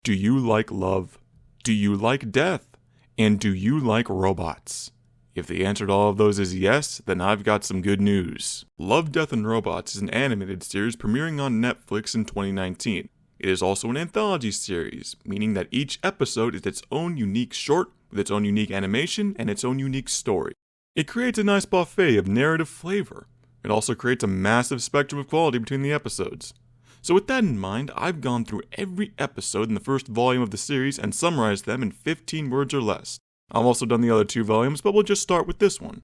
Do you like love? Do you like death? And do you like robots? If the answer to all of those is yes, then I've got some good news. Love, Death, and Robots is an animated series premiering on Netflix in 2019. It is also an anthology series, meaning that each episode is its own unique short, with its own unique animation and its own unique story. It creates a nice buffet of narrative flavor. It also creates a massive spectrum of quality between the episodes. So with that in mind, I've gone through every episode in the first volume of the series and summarized them in 15 words or less. I've also done the other 2 volumes, but we'll just start with this one.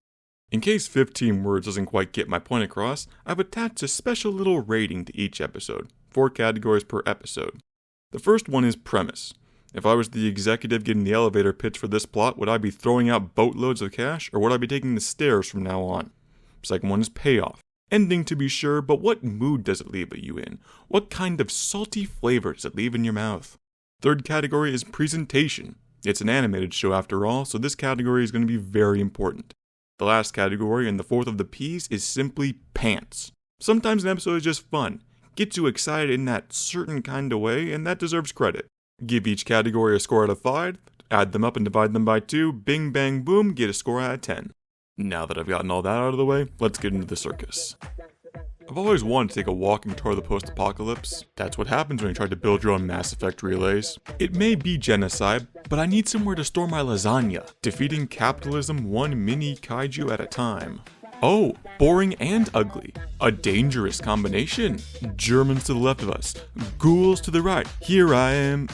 In case 15 words doesn't quite get my point across, I've attached a special little rating to each episode, 4 categories per episode. The first one is premise. If I was the executive getting the elevator pitch for this plot, would I be throwing out boatloads of cash, or would I be taking the stairs from now on? Second one is payoff. Ending to be sure, but what mood does it leave you in? What kind of salty flavor does it leave in your mouth? Third category is presentation. It's an animated show after all, so this category is going to be very important. The last category, and the fourth of the P's, is simply pants. Sometimes an episode is just fun, gets you excited in that certain kind of way, and that deserves credit. Give each category a score out of 5, add them up and divide them by 2, bing bang boom, get a score out of 10. Now that I've gotten all that out of the way, let's get into the circus. I've always wanted to take a walking tour of the post-apocalypse. That's what happens when you try to build your own Mass Effect relays. It may be genocide, but I need somewhere to store my lasagna, defeating capitalism one mini kaiju at a time. Oh, boring and ugly. A dangerous combination. Germans to the left of us, ghouls to the right. Here I am,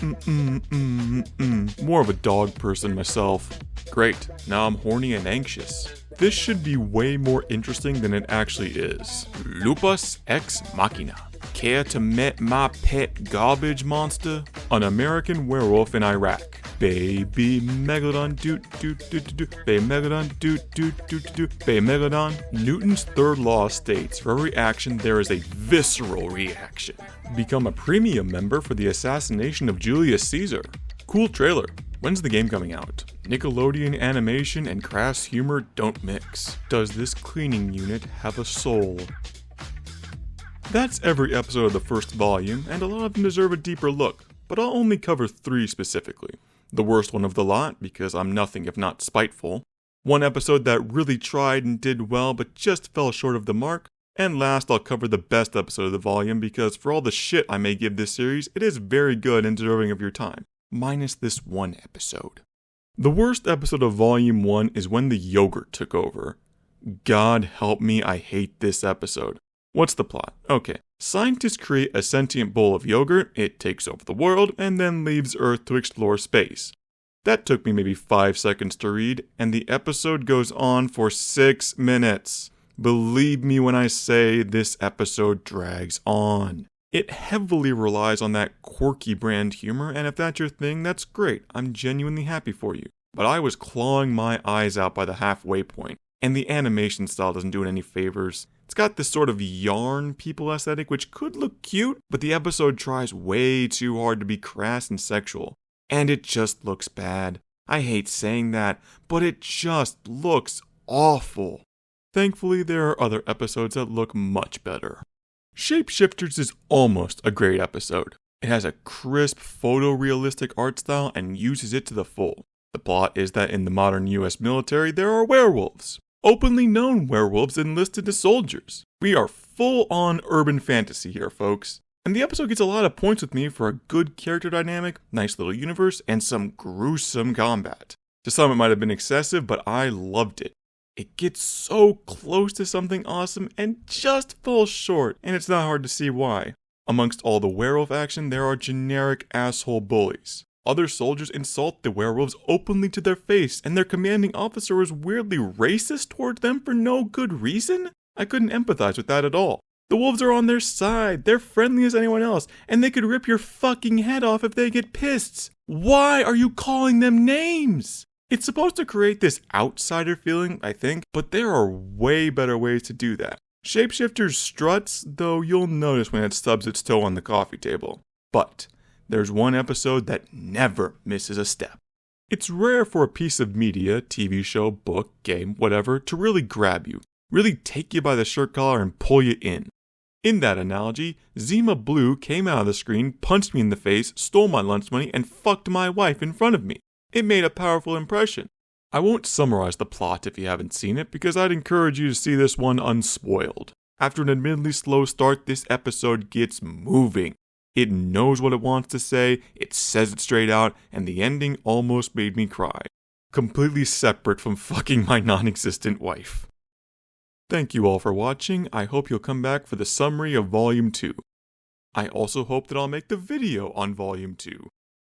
More of a dog person myself. Great, now I'm horny and anxious. This should be way more interesting than it actually is. Lupus ex machina. Care to meet my pet garbage monster? An American werewolf in Iraq. Baby Megalodon doot doot doot doot. Baby Megalodon doot doot doot doot. Baby Megalodon. Newton's third law states for every action there is a visceral reaction. Become a premium member for the assassination of Julius Caesar. Cool trailer. When's the game coming out? Nickelodeon animation and crass humor don't mix. Does this cleaning unit have a soul? That's every episode of the first volume, and a lot of them deserve a deeper look, but I'll only cover 3 specifically. The worst one of the lot, because I'm nothing if not spiteful. One episode that really tried and did well, but just fell short of the mark. And last, I'll cover the best episode of the volume, because for all the shit I may give this series, it is very good and deserving of your time. Minus this one episode. The worst episode of Volume 1 is when the yogurt took over. God help me, I hate this episode. What's the plot? Okay, scientists create a sentient bowl of yogurt, it takes over the world, and then leaves Earth to explore space. That took me maybe 5 seconds to read, and the episode goes on for 6 minutes. Believe me when I say this episode drags on. It heavily relies on that quirky brand humor, and if that's your thing, that's great. I'm genuinely happy for you. But I was clawing my eyes out by the halfway point, and the animation style doesn't do it any favors. It's got this sort of yarn people aesthetic, which could look cute, but the episode tries way too hard to be crass and sexual. And it just looks bad. I hate saying that, but it just looks awful. Thankfully, there are other episodes that look much better. Shapeshifters is almost a great episode. It has a crisp, photorealistic art style and uses it to the full. The plot is that in the modern US military, there are werewolves. Openly known werewolves enlisted as soldiers. We are full-on urban fantasy here, folks. And the episode gets a lot of points with me for a good character dynamic, nice little universe, and some gruesome combat. To some it might have been excessive, but I loved it. It gets so close to something awesome and just falls short, and it's not hard to see why. Amongst all the werewolf action, there are generic asshole bullies. Other soldiers insult the werewolves openly to their face, and their commanding officer is weirdly racist towards them for no good reason? I couldn't empathize with that at all. The wolves are on their side, they're friendly as anyone else, and they could rip your fucking head off if they get pissed. Why are you calling them names? It's supposed to create this outsider feeling, I think, but there are way better ways to do that. Shapeshifters struts, though you'll notice when it stubs its toe on the coffee table. But there's one episode that never misses a step. It's rare for a piece of media, TV show, book, game, whatever, to really grab you, really take you by the shirt collar and pull you in. In that analogy, Zima Blue came out of the screen, punched me in the face, stole my lunch money, and fucked my wife in front of me. It made a powerful impression. I won't summarize the plot if you haven't seen it, because I'd encourage you to see this one unspoiled. After an admittedly slow start, this episode gets moving. It knows what it wants to say, it says it straight out, and the ending almost made me cry. Completely separate from fucking my non-existent wife. Thank you all for watching. I hope you'll come back for the summary of Volume 2. I also hope that I'll make the video on Volume 2.